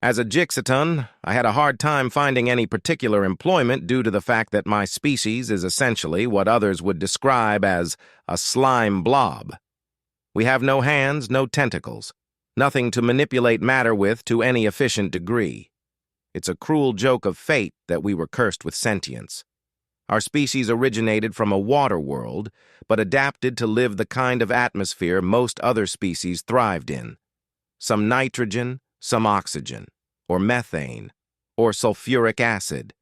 As a Jixaton, I had a hard time finding any particular employment due to the fact that my species is essentially what others would describe as a slime blob. We have no hands, no tentacles, nothing to manipulate matter with to any efficient degree. It's a cruel joke of fate that we were cursed with sentience. Our species originated from a water world, but adapted to live the kind of atmosphere most other species thrived in. Some nitrogen, some oxygen, or methane, or sulfuric acid.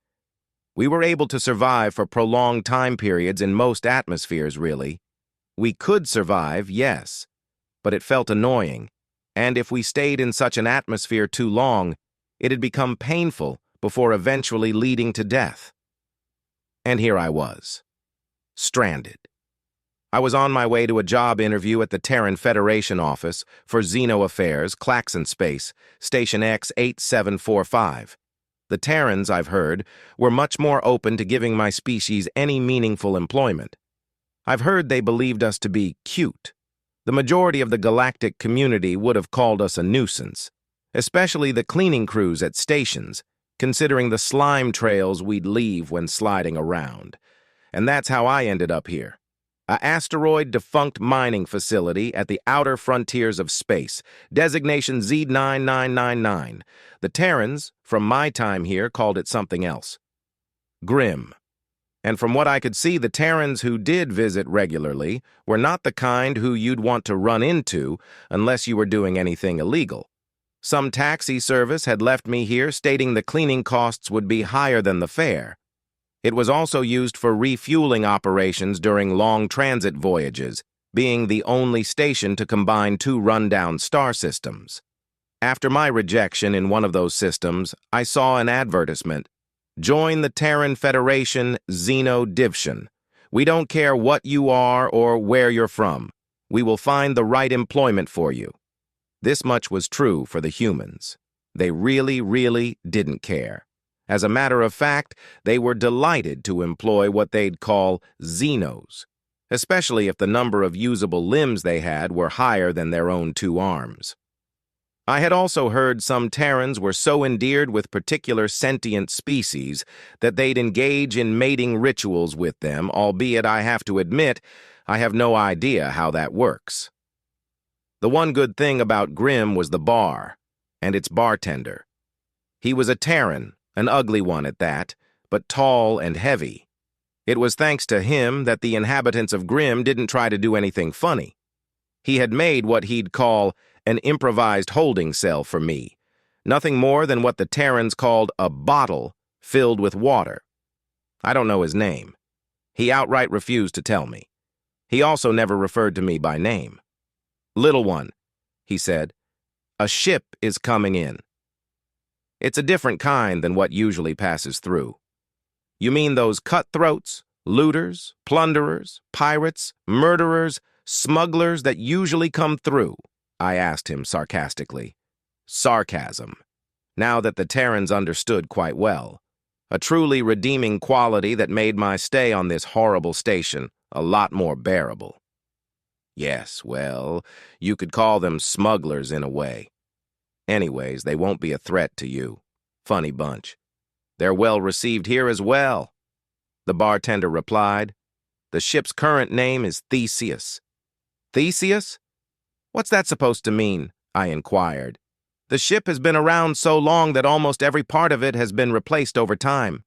We were able to survive for prolonged time periods in most atmospheres, really. We could survive, yes, but it felt annoying, and if we stayed in such an atmosphere too long, it had become painful before eventually leading to death. And here I was, stranded. I was on my way to a job interview at the Terran Federation office for Xeno Affairs, Claxon Space, Station X8745. The Terrans, I've heard, were much more open to giving my species any meaningful employment. I've heard they believed us to be cute. The majority of the galactic community would have called us a nuisance, especially the cleaning crews at stations, considering the slime trails we'd leave when sliding around. And that's how I ended up here. An asteroid-defunct mining facility at the outer frontiers of space, designation Z9999. The Terrans, from my time here, called it something else. Grim. And from what I could see, the Terrans who did visit regularly were not the kind who you'd want to run into unless you were doing anything illegal. Some taxi service had left me here stating the cleaning costs would be higher than the fare. It was also used for refueling operations during long transit voyages, being the only station to combine two rundown star systems. After my rejection in one of those systems, I saw an advertisement. Join the Terran Federation Xeno Division. We don't care what you are or where you're from. We will find the right employment for you. This much was true for the humans. They really didn't care. As a matter of fact, they were delighted to employ what they'd call Xenos, especially if the number of usable limbs they had were higher than their own 2 arms. I had also heard some Terrans were so endeared with particular sentient species that they'd engage in mating rituals with them, albeit I have to admit, I have no idea how that works. The one good thing about Grimm was the bar, and its bartender. He was a Terran, an ugly one at that, but tall and heavy. It was thanks to him that the inhabitants of Grimm didn't try to do anything funny. He had made what he'd call an improvised holding cell for me, nothing more than what the Terrans called a bottle filled with water. I don't know his name. He outright refused to tell me. He also never referred to me by name. "Little one," he said, "a ship is coming in." It's a different kind than what usually passes through. You mean those cutthroats, looters, plunderers, pirates, murderers, smugglers that usually come through? I asked him sarcastically. Sarcasm. Now that the Terrans understood quite well. A truly redeeming quality that made my stay on this horrible station a lot more bearable. Yes, well, you could call them smugglers in a way. Anyways, they won't be a threat to you. Funny bunch. They're well received here as well. The bartender replied. The ship's current name is Theseus. Theseus? What's that supposed to mean? I inquired. The ship has been around so long that almost every part of it has been replaced over time.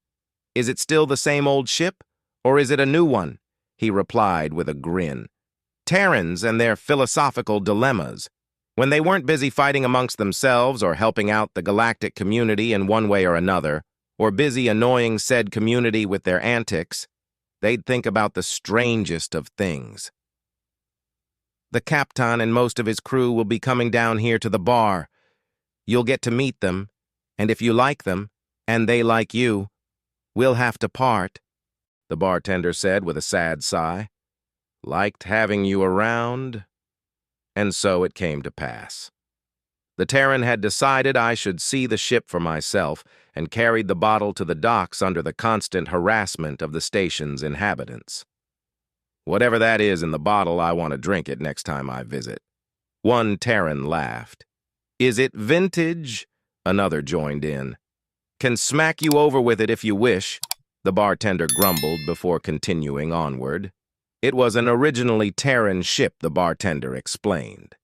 Is it still the same old ship, or is it a new one? He replied with a grin. Terrans and their philosophical dilemmas. When they weren't busy fighting amongst themselves or helping out the galactic community in one way or another, or busy annoying said community with their antics, they'd think about the strangest of things. The captain and most of his crew will be coming down here to the bar. You'll get to meet them, and if you like them, and they like you, we'll have to part, the bartender said with a sad sigh. Liked having you around. And so it came to pass. The Terran had decided I should see the ship for myself and carried the bottle to the docks under the constant harassment of the station's inhabitants. Whatever that is in the bottle, I want to drink it next time I visit. One Terran laughed. Is it vintage? Another joined in. Can smack you over with it if you wish, the bartender grumbled before continuing onward. It was an originally Terran ship, the bartender explained.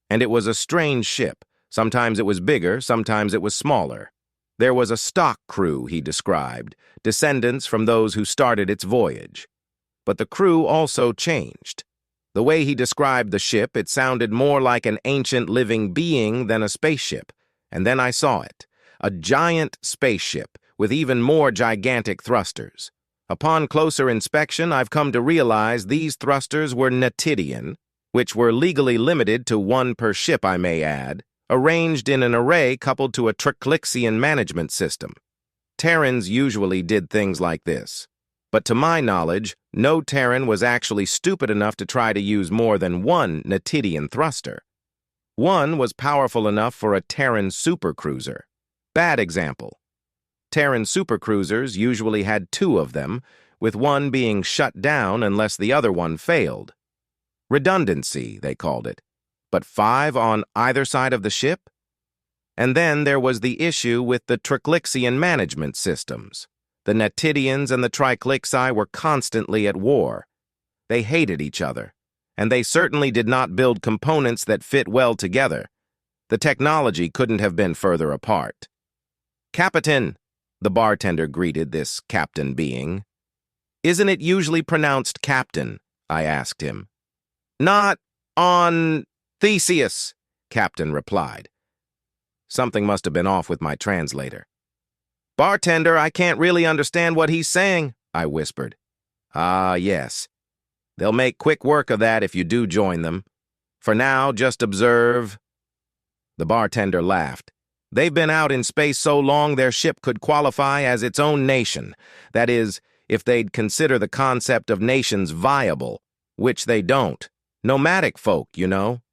And it was a strange ship. Sometimes it was bigger, sometimes it was smaller. There was a stock crew, he described, descendants from those who started its voyage. But the crew also changed. The way he described the ship, it sounded more like an ancient living being than a spaceship. And then I saw it, a giant spaceship with even more gigantic thrusters. Upon closer inspection, I've come to realize these thrusters were Natidian, which were legally limited to one per ship, I may add, arranged in an array coupled to a Triclixian management system. Terrans usually did things like this. But to my knowledge, no Terran was actually stupid enough to try to use more than one Natidian thruster. One was powerful enough for a Terran supercruiser. Bad example. Terran supercruisers usually had two of them, with one being shut down unless the other one failed. Redundancy, they called it. But 5 on either side of the ship? And then there was the issue with the Triclixian management systems. The Natidians and the Triclixi were constantly at war. They hated each other, and they certainly did not build components that fit well together. The technology couldn't have been further apart. "Captain," the bartender greeted this captain being. "Isn't it usually pronounced captain?" I asked him. "Not on Theseus," Captain replied. Something must have been off with my translator. "Bartender, I can't really understand what he's saying," I whispered. "Ah, yes. They'll make quick work of that if you do join them. For now, just observe." The bartender laughed. "They've been out in space so long their ship could qualify as its own nation. That is, if they'd consider the concept of nations viable, which they don't. Nomadic folk, you know."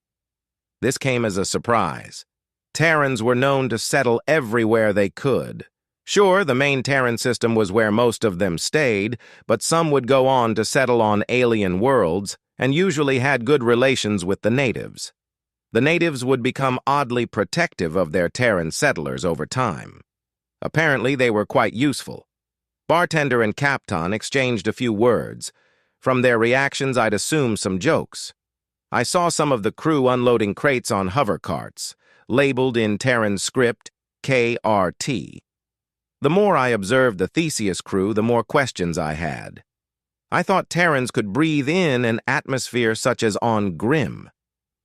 This came as a surprise. Terrans were known to settle everywhere they could. Sure, the main Terran system was where most of them stayed, but some would go on to settle on alien worlds, and usually had good relations with the natives. The natives would become oddly protective of their Terran settlers over time. Apparently, they were quite useful. Bartender and Captain exchanged a few words. From their reactions, I'd assume some jokes. I saw some of the crew unloading crates on hover carts, labeled in Terran script KRT. The more I observed the Theseus crew, the more questions I had. I thought Terrans could breathe in an atmosphere such as on Grim.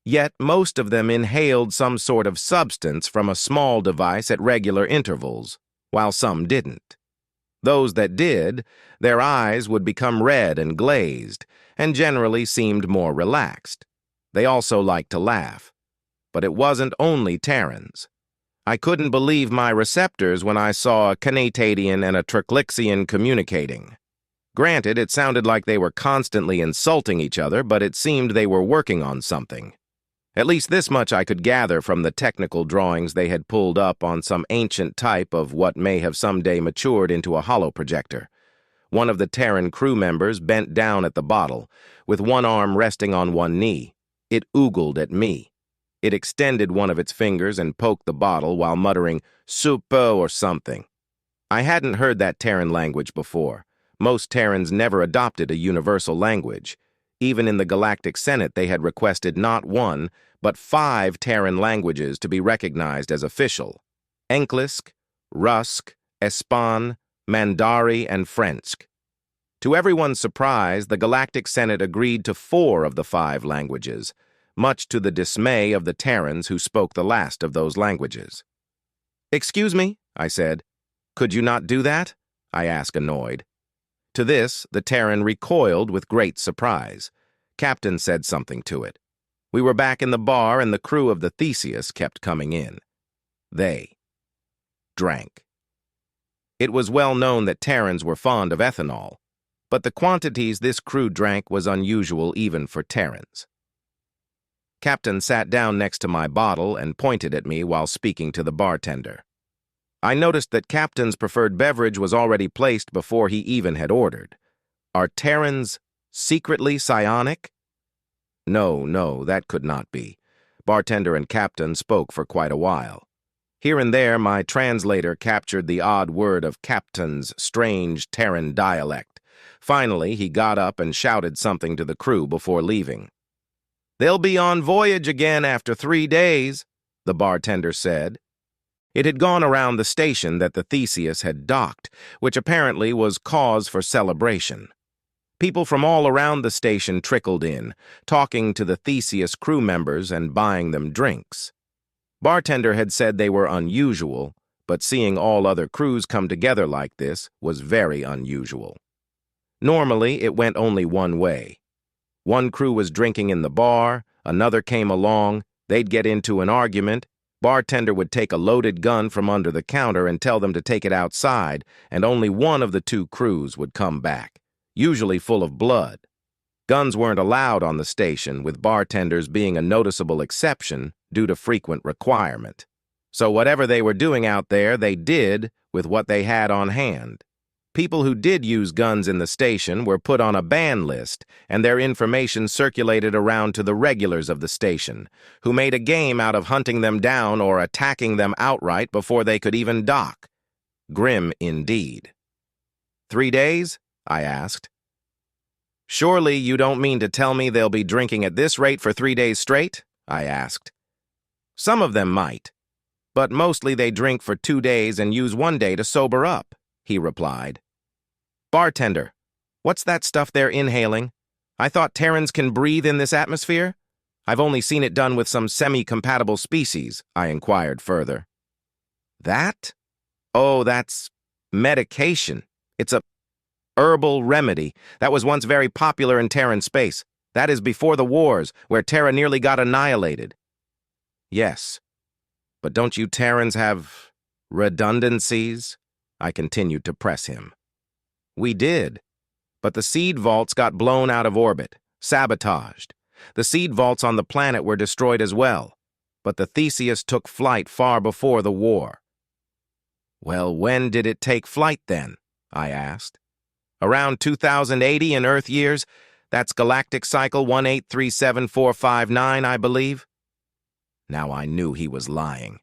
Yet most of them inhaled some sort of substance from a small device at regular intervals, while some didn't. Those that did, their eyes would become red and glazed, and generally seemed more relaxed. They also liked to laugh. But it wasn't only Terrans. I couldn't believe my receptors when I saw a Canatadian and a Triclixian communicating. Granted, it sounded like they were constantly insulting each other, but it seemed they were working on something. At least this much I could gather from the technical drawings they had pulled up on some ancient type of what may have someday matured into a holoprojector. One of the Terran crew members bent down at the bottle, with one arm resting on one knee. It oogled at me. It extended one of its fingers and poked the bottle while muttering, "Supo" or something. I hadn't heard that Terran language before. Most Terrans never adopted a universal language. Even in the Galactic Senate, they had requested not 1, but 5 Terran languages to be recognized as official: Enklisk, Rusk, Espan, Mandari, and Frensk. To everyone's surprise, the Galactic Senate agreed to 4 of the 5 languages, much to the dismay of the Terrans who spoke the last of those languages. "Excuse me," I said. "Could you not do that?" I asked, annoyed. To this, the Terran recoiled with great surprise. Captain said something to it. We were back in the bar, and the crew of the Theseus kept coming in. They drank. It was well known that Terrans were fond of ethanol, but the quantities this crew drank was unusual even for Terrans. Captain sat down next to my bottle and pointed at me while speaking to the bartender. I noticed that Captain's preferred beverage was already placed before he even had ordered. Are Terrans secretly psionic? No, that could not be. Bartender and Captain spoke for quite a while. Here and there, my translator captured the odd word of Captain's strange Terran dialect. Finally, he got up and shouted something to the crew before leaving. "They'll be on voyage again after 3 days," the bartender said. It had gone around the station that the Theseus had docked, which apparently was cause for celebration. People from all around the station trickled in, talking to the Theseus crew members and buying them drinks. Bartender had said they were unusual, but seeing all other crews come together like this was very unusual. Normally, it went only one way. One crew was drinking in the bar, another came along, they'd get into an argument, bartender would take a loaded gun from under the counter and tell them to take it outside, and only one of the two crews would come back, usually full of blood. Guns weren't allowed on the station, with bartenders being a noticeable exception due to frequent requirement. So whatever they were doing out there, they did with what they had on hand. People who did use guns in the station were put on a ban list, and their information circulated around to the regulars of the station, who made a game out of hunting them down or attacking them outright before they could even dock. Grim indeed. 3 days? I asked. "Surely you don't mean to tell me they'll be drinking at this rate for 3 days straight?" I asked. "Some of them might, but mostly they drink for 2 days and use 1 day to sober up," he replied. "Bartender, what's that stuff they're inhaling? I thought Terrans can breathe in this atmosphere? I've only seen it done with some semi-compatible species," I inquired further. "That? Oh, that's medication. It's a herbal remedy that was once very popular in Terran space. That is before the wars, where Terra nearly got annihilated." "Yes, but don't you Terrans have redundancies?" I continued to press him. "We did, but the seed vaults got blown out of orbit, sabotaged. The seed vaults on the planet were destroyed as well, but the Theseus took flight far before the war." "Well, when did it take flight then?" I asked. "Around 2080 in Earth years. That's galactic cycle 1837459, I believe." Now I knew he was lying.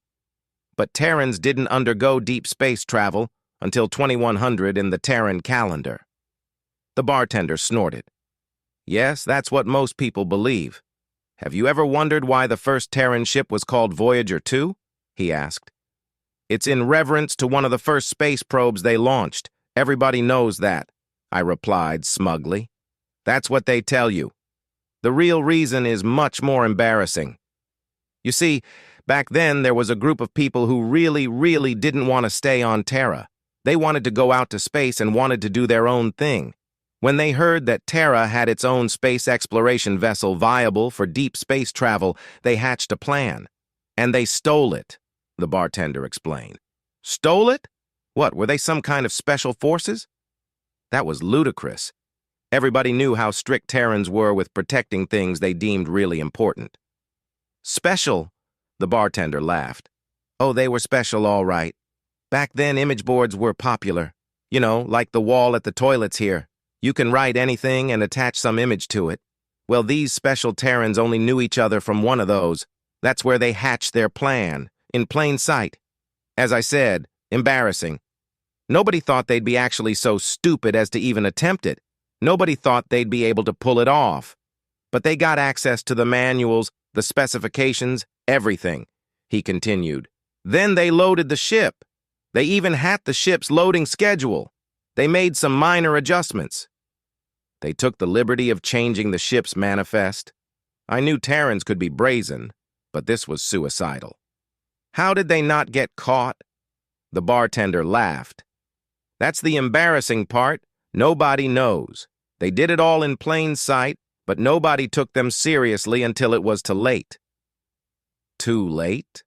But Terrans didn't undergo deep space travel until 2100 in the Terran calendar. The bartender snorted. "Yes, that's what most people believe. Have you ever wondered why the first Terran ship was called Voyager 2? He asked. "It's in reverence to one of the first space probes they launched. Everybody knows that," I replied smugly. "That's what they tell you. The real reason is much more embarrassing. You see, back then there was a group of people who really didn't want to stay on Terra. They wanted to go out to space and wanted to do their own thing. When they heard that Terra had its own space exploration vessel viable for deep space travel, they hatched a plan. And they stole it," the bartender explained. "Stole it? What, were they some kind of special forces?" That was ludicrous. Everybody knew how strict Terrans were with protecting things they deemed really important. "Special?" The bartender laughed. "Oh, they were special, all right. Back then, image boards were popular. You know, like the wall at the toilets here. You can write anything and attach some image to it. Well, these special Terrans only knew each other from one of those. That's where they hatched their plan, in plain sight. As I said, embarrassing. Nobody thought they'd be actually so stupid as to even attempt it. Nobody thought they'd be able to pull it off. But they got access to the manuals, the specifications, everything," he continued. "Then they loaded the ship. They even had the ship's loading schedule. They made some minor adjustments. They took the liberty of changing the ship's manifest. I knew Terrans could be brazen, but this was suicidal. How did they not get caught?" The bartender laughed. "That's the embarrassing part. Nobody knows. They did it all in plain sight, but nobody took them seriously until it was too late." Too late?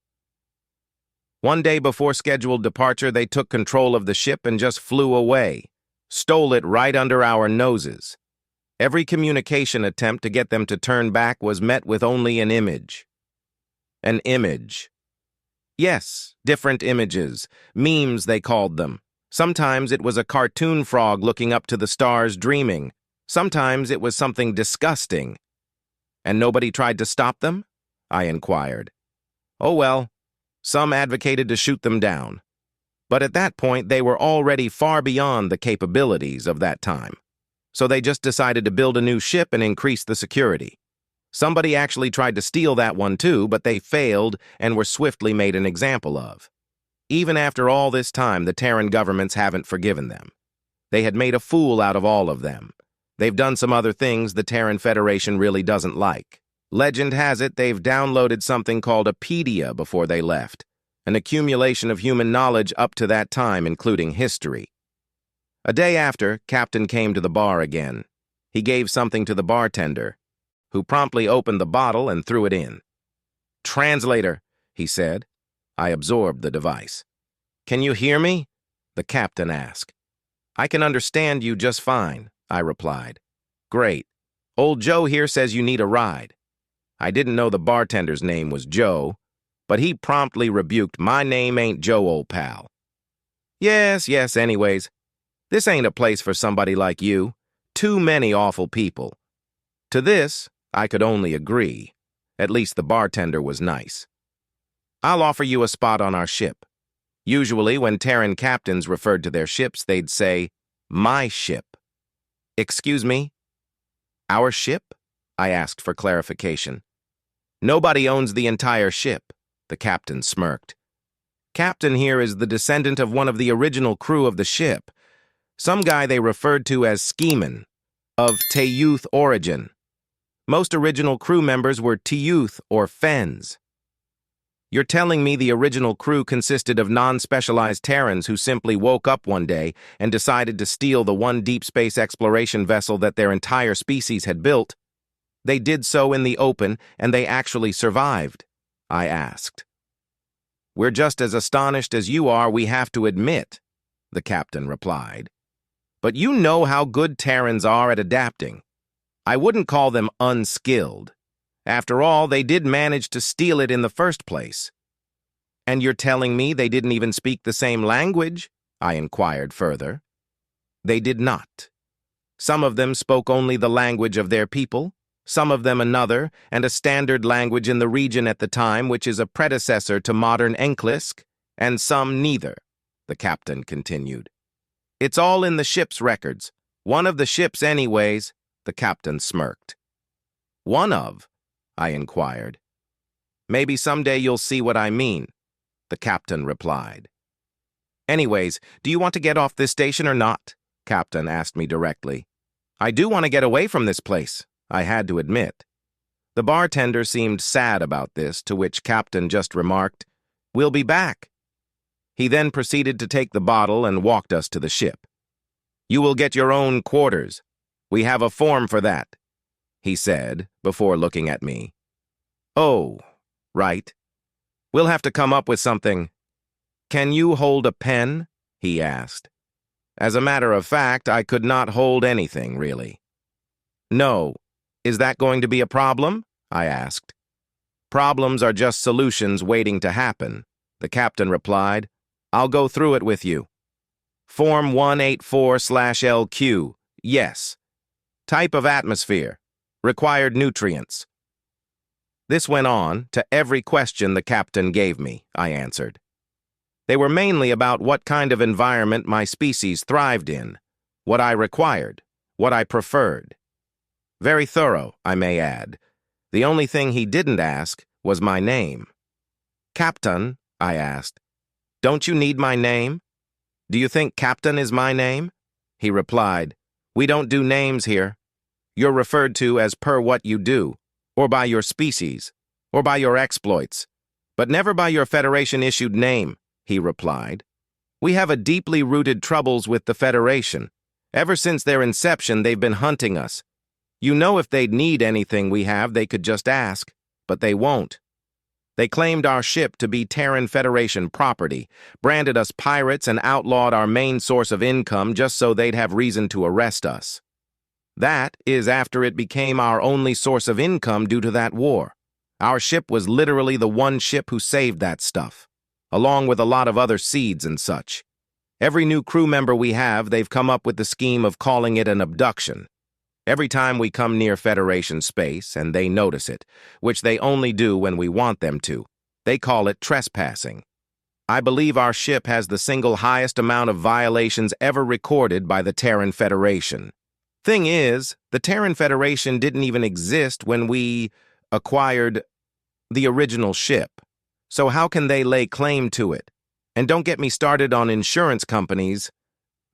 One day before scheduled departure, they took control of the ship and just flew away. Stole it right under our noses. Every communication attempt to get them to turn back was met with only an image. An image. Yes, different images. Memes, they called them. Sometimes it was a cartoon frog looking up to the stars dreaming. Sometimes it was something disgusting. "And nobody tried to stop them?" I inquired. "Oh well, Some advocated to shoot them down. But at that point, they were already far beyond the capabilities of that time. So they just decided to build a new ship and increase the security. Somebody actually tried to steal that one too, but they failed and were swiftly made an example of. Even after all this time, the Terran governments haven't forgiven them. They had made a fool out of all of them. They've done some other things the Terran Federation really doesn't like. Legend has it they've downloaded something called a pedia before they left, an accumulation of human knowledge up to that time, including history. A day after, Captain came to the bar again. He gave something to the bartender, who promptly opened the bottle and threw it in. "Translator," he said. I absorbed the device. "Can you hear me?" the captain asked. "I can understand you just fine," I replied. "Great. Old Joe here says you need a ride." I didn't know the bartender's name was Joe, but he promptly rebuked, "My name ain't Joe, old pal." Yes, anyways. This ain't a place for somebody like you. Too many awful people." To this, I could only agree. At least the bartender was nice. "I'll offer you a spot on our ship." Usually, when Terran captains referred to their ships, they'd say, "My ship." "Excuse me? Our ship?" I asked for clarification. "Nobody owns the entire ship," the captain smirked. "Captain here is the descendant of one of the original crew of the ship, some guy they referred to as Schemin, of Teyuth origin. Most original crew members were Teyuth or Fens." "You're telling me the original crew consisted of non-specialized Terrans who simply woke up one day and decided to steal the one deep space exploration vessel that their entire species had built? They did so in the open, and they actually survived?" I asked. "We're just as astonished as you are, we have to admit," the captain replied. "But you know how good Terrans are at adapting. I wouldn't call them unskilled. After all, they did manage to steal it in the first place." "And you're telling me they didn't even speak the same language?" I inquired further. "They did not. Some of them spoke only the language of their people, some of them another, and a standard language in the region at the time which is a predecessor to modern Enklisk, and some neither," the captain continued. "It's all in the ship's records. One of the ships anyways," the captain smirked. "One of?" I inquired. "Maybe someday you'll see what I mean," the captain replied. "Anyways, do you want to get off this station or not?" Captain asked me directly. "I do want to get away from this place," I had to admit. The bartender seemed sad about this, to which Captain just remarked, "We'll be back." He then proceeded to take the bottle and walked us to the ship. "You will get your own quarters. We have a form for that," he said, before looking at me. "Oh, right. We'll have to come up with something." "Can you hold a pen?" he asked. As a matter of fact, I could not hold anything, really. "No. Is that going to be a problem?" I asked. "Problems are just solutions waiting to happen," the captain replied. "I'll go through it with you. Form 184/LQ, yes. Type of atmosphere. Required nutrients." This went on to every question the captain gave me, I answered. They were mainly about what kind of environment my species thrived in, what I required, what I preferred. Very thorough, I may add. The only thing he didn't ask was my name. "Captain," I asked, "don't you need my name? Do you think Captain is my name?" He replied, "We don't do names here. You're referred to as per what you do, or by your species, or by your exploits, but never by your Federation-issued name," he replied. "We have a deeply rooted troubles with the Federation. Ever since their inception, they've been hunting us. You know if they'd need anything we have, they could just ask, but they won't. They claimed our ship to be Terran Federation property, branded us pirates, and outlawed our main source of income just so they'd have reason to arrest us. That is after it became our only source of income due to that war. Our ship was literally the one ship who saved that stuff, along with a lot of other seeds and such. Every new crew member we have, they've come up with the scheme of calling it an abduction. Every time we come near Federation space, and they notice it, which they only do when we want them to, They call it trespassing. I believe our ship has the single highest amount of violations ever recorded by the Terran Federation. Thing is, the Terran Federation didn't even exist when we acquired the original ship. So how can they lay claim to it? And don't get me started on insurance companies.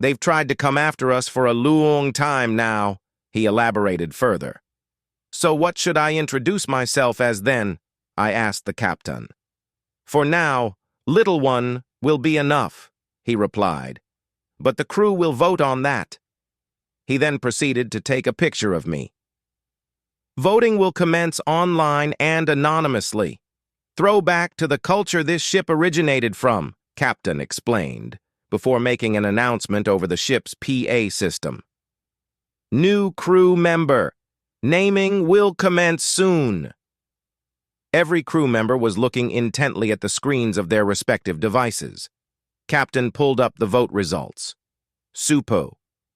They've tried to come after us for a long time now, he elaborated further. So what should I introduce myself as then? I asked the captain. For now, little one will be enough, he replied. But the crew will vote on that. He then proceeded to take a picture of me. Voting will commence online and anonymously. Throwback to the culture this ship originated from, Captain explained, before making an announcement over the ship's PA system. New crew member. Naming will commence soon. Every crew member was looking intently at the screens of their respective devices. Captain pulled up the vote results. Supo,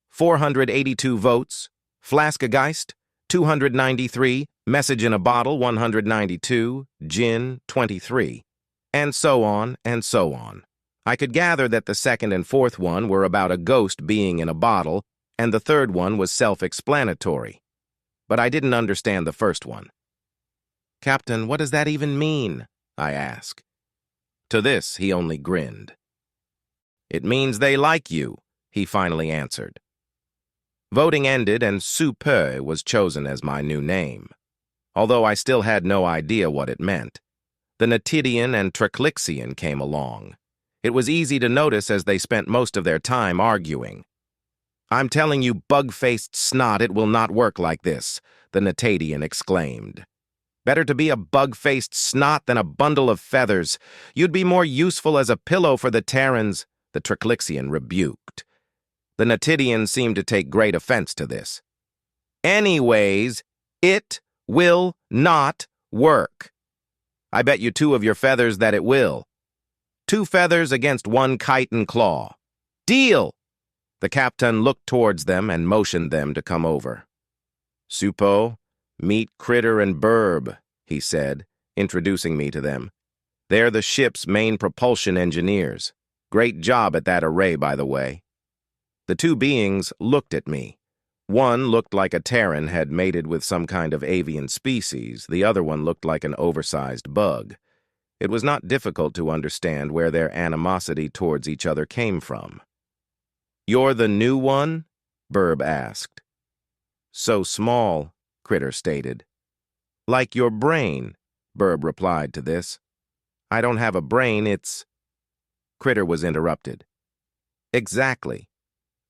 482 votes. Flaskageist, 293. Message in a Bottle, 192. Gin, 23. And so on, and so on. I could gather that the second and fourth one were about a ghost being in a bottle, and the third one was self-explanatory. But I didn't understand the first one. Captain, what does that even mean? I asked. To this, he only grinned. It means they like you, he finally answered. Voting ended and Supe was chosen as my new name, although I still had no idea what it meant. The Natidian and Triclixian came along. It was easy to notice as they spent most of their time arguing. I'm telling you, bug-faced snot, it will not work like this, the Natadian exclaimed. Better to be a bug-faced snot than a bundle of feathers. You'd be more useful as a pillow for the Terrans, the Triclixian rebuked. The Natidian seemed to take great offense to this. Anyways, it will not work. I bet you 2 of your feathers that it will. 2 feathers against 1 kite and claw. Deal! The captain looked towards them and motioned them to come over. Supo, meet Critter and Burb, he said, introducing me to them. They're the ship's main propulsion engineers. Great job at that array, by the way. The 2 beings looked at me. One looked like a Terran had mated with some kind of avian species. The other one looked like an oversized bug. It was not difficult to understand where their animosity towards each other came from. You're the new one? Burb asked. So small, Critter stated. Like your brain, Burb replied to this. I don't have a brain, it's... Critter was interrupted. Exactly.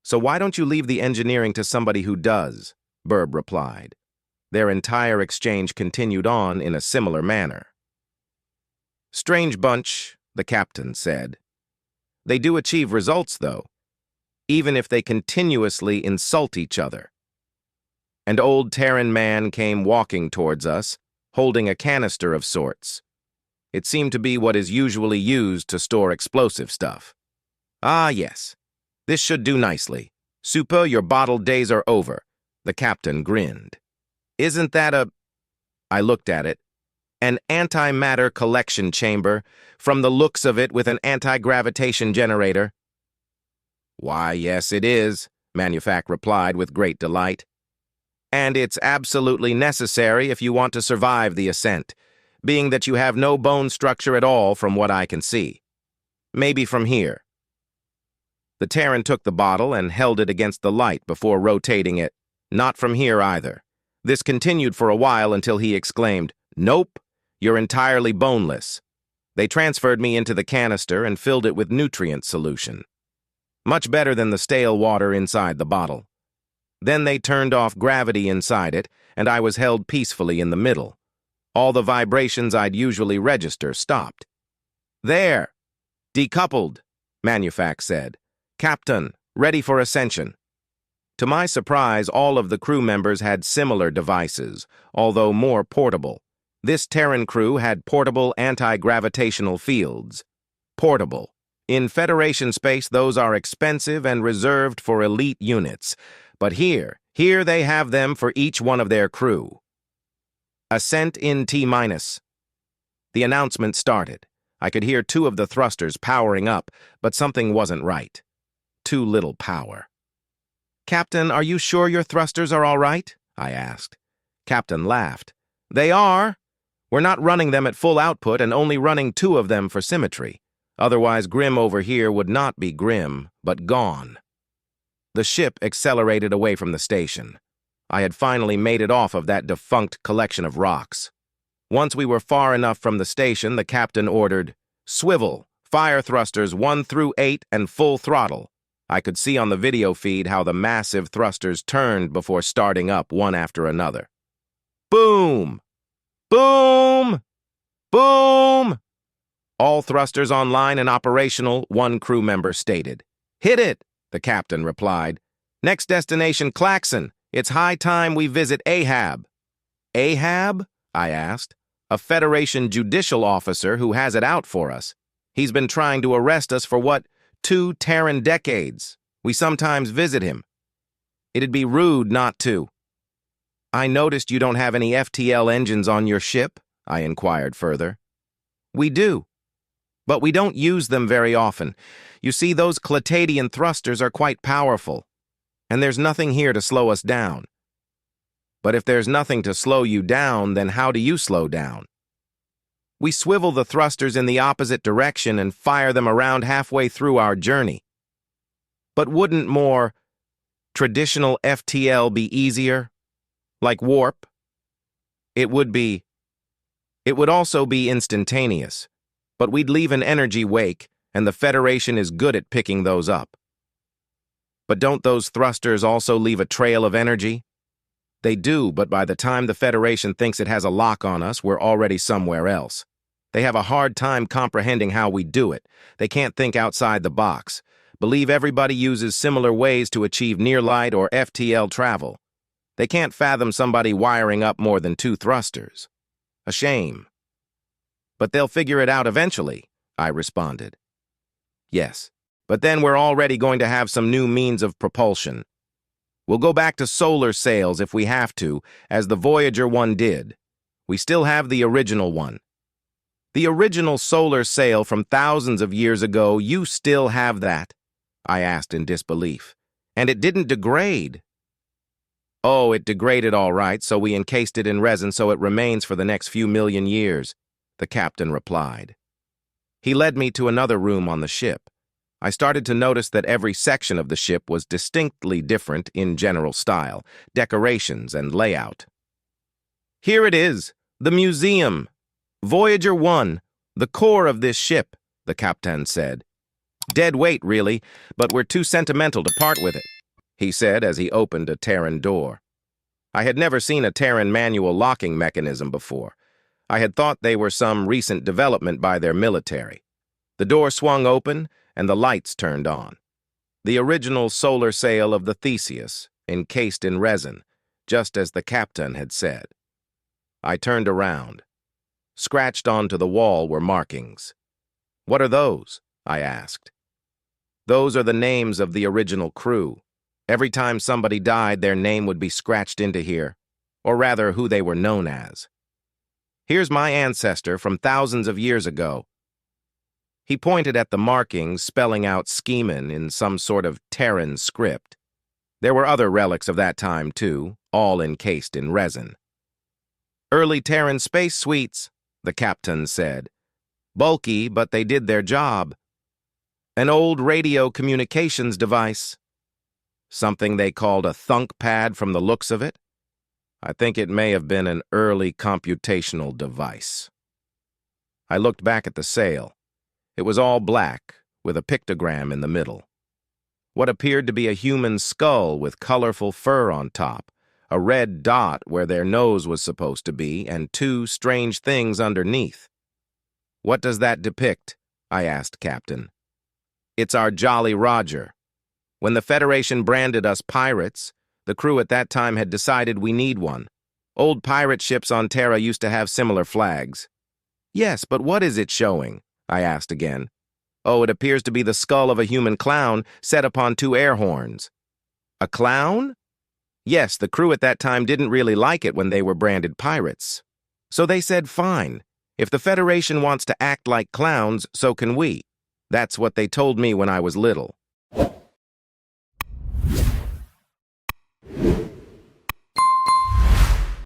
So why don't you leave the engineering to somebody who does? Burb replied. Their entire exchange continued on in a similar manner. Strange bunch, the captain said. They do achieve results, though, even if they continuously insult each other. An old Terran man came walking towards us, holding a canister of sorts. It seemed to be what is usually used to store explosive stuff. Ah, yes. This should do nicely. Super, your bottled days are over. The captain grinned. Isn't that a... I looked at it. An antimatter collection chamber, from the looks of it with an anti-gravitation generator. Why, yes, it is, Manufac replied with great delight. And it's absolutely necessary if you want to survive the ascent, being that you have no bone structure at all from what I can see. Maybe from here. The Terran took the bottle and held it against the light before rotating it. Not from here either. This continued for a while until he exclaimed, Nope, you're entirely boneless. They transferred me into the canister and filled it with nutrient solution. Much better than the stale water inside the bottle. Then they turned off gravity inside it, and I was held peacefully in the middle. All the vibrations I'd usually register stopped. There! Decoupled, Manufac said. Captain, ready for ascension. To my surprise, all of the crew members had similar devices, although more portable. This Terran crew had portable anti-gravitational fields. Portable. In Federation space, those are expensive and reserved for elite units. But here they have them for each one of their crew. Ascent in T-. The announcement started. I could hear two of the thrusters powering up, but something wasn't right. Too little power. "Captain, are you sure your thrusters are all right?" I asked. Captain laughed. "They are. We're not running them at full output and only running 2 of them for symmetry. Otherwise, Grim over here would not be Grim, but gone." The ship accelerated away from the station. I had finally made it off of that defunct collection of rocks. Once we were far enough from the station, the captain ordered, "Swivel, fire thrusters 1 through 8 and full throttle." I could see on the video feed how the massive thrusters turned before starting up one after another. Boom! Boom! Boom! "All thrusters online and operational," one crew member stated. "Hit it," the captain replied. "Next destination, Claxon. It's high time we visit Ahab." "Ahab?" I asked. "A Federation judicial officer who has it out for us. He's been trying to arrest us for what, 2 Terran decades. We sometimes visit him. It'd be rude not to." "I noticed you don't have any FTL engines on your ship," I inquired further. "We do, but we don't use them very often. You see, those Cletadian thrusters are quite powerful, and there's nothing here to slow us down." "But if there's nothing to slow you down, then how do you slow down?" "We swivel the thrusters in the opposite direction and fire them around halfway through our journey." "But wouldn't more traditional FTL be easier? Like warp?" "It would be. It would also be instantaneous, but we'd leave an energy wake, and the Federation is good at picking those up." "But don't those thrusters also leave a trail of energy?" "They do, but by the time the Federation thinks it has a lock on us, we're already somewhere else. They have a hard time comprehending how we do it. They can't think outside the box. Believe everybody uses similar ways to achieve near-light or FTL travel. They can't fathom somebody wiring up more than 2 thrusters. A shame." "But they'll figure it out eventually," I responded. "Yes, but then we're already going to have some new means of propulsion. We'll go back to solar sails if we have to, as the Voyager 1 did. We still have the original one." "The original solar sail from thousands of years ago, you still have that?" I asked in disbelief. "And it didn't degrade?" "Oh, it degraded all right, so we encased it in resin so it remains for the next few million years," the captain replied. He led me to another room on the ship. I started to notice that every section of the ship was distinctly different in general style, decorations, and layout. "Here it is, the museum. Voyager 1, the core of this ship," the captain said. "Dead weight, really, but we're too sentimental to part with it," he said as he opened a Terran door. I had never seen a Terran manual locking mechanism before. I had thought they were some recent development by their military. The door swung open, and the lights turned on. The original solar sail of the Theseus, encased in resin, just as the captain had said. I turned around. Scratched onto the wall were markings. "What are those?" I asked. "Those are the names of the original crew. Every time somebody died, their name would be scratched into here, or rather who they were known as. Here's my ancestor from thousands of years ago." He pointed at the markings, spelling out Schemen in some sort of Terran script. There were other relics of that time, too, all encased in resin. "Early Terran space suites," the captain said. "Bulky, but they did their job. An old radio communications device. Something they called a thunk pad from the looks of it. I think it may have been an early computational device." I looked back at the sail. It was all black, with a pictogram in the middle. What appeared to be a human skull with colorful fur on top, a red dot where their nose was supposed to be, and 2 strange things underneath. "What does that depict?" I asked Captain. "It's our Jolly Roger. When the Federation branded us pirates, the crew at that time had decided we need one. Old pirate ships on Terra used to have similar flags." "Yes, but what is it showing?" I asked again. "Oh, it appears to be the skull of a human clown set upon 2 air horns." "A clown?" "Yes, the crew at that time didn't really like it when they were branded pirates. So they said, fine, If the Federation wants to act like clowns, so can we. That's what they told me when I was little.